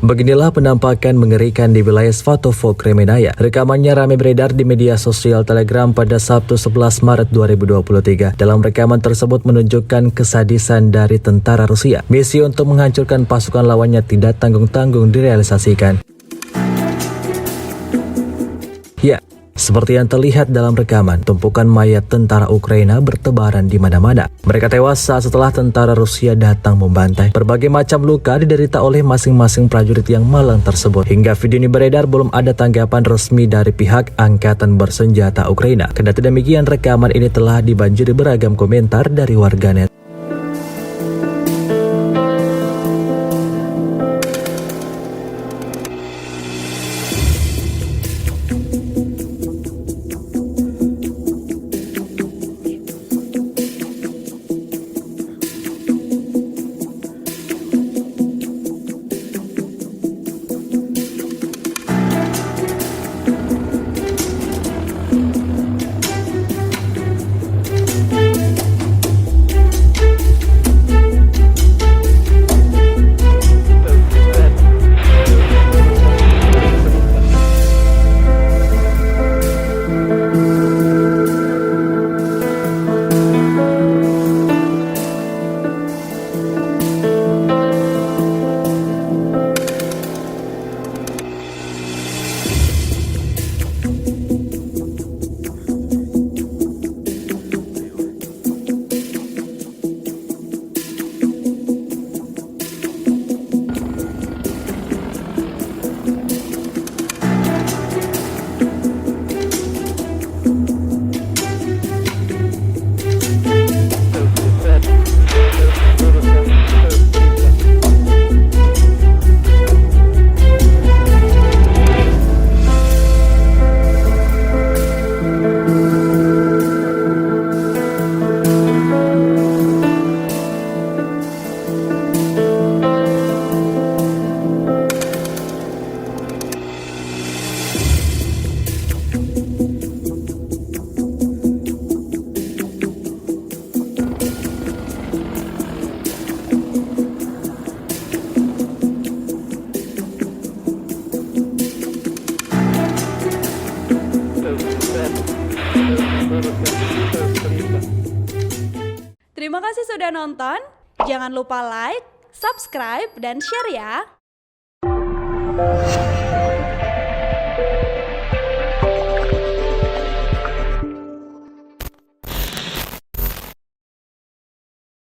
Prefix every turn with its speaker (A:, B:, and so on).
A: Beginilah penampakan mengerikan di wilayah Svatopok, Kremenaya. Rekamannya ramai beredar di media sosial Telegram pada Sabtu 11 Maret 2023. Dalam rekaman tersebut menunjukkan kesadisan dari tentara Rusia. Misi untuk menghancurkan pasukan lawannya tidak tanggung-tanggung direalisasikan. Ya, seperti yang terlihat dalam rekaman, tumpukan mayat tentara Ukraina bertebaran di mana-mana. Mereka tewas saat setelah tentara Rusia datang membantai. Berbagai macam luka diderita oleh masing-masing prajurit yang malang tersebut. Hingga video ini beredar, belum ada tanggapan resmi dari pihak Angkatan Bersenjata Ukraina. Kendati demikian, rekaman ini telah dibanjiri beragam komentar dari warganet.
B: Terima kasih sudah nonton. Jangan lupa like, subscribe, dan share ya.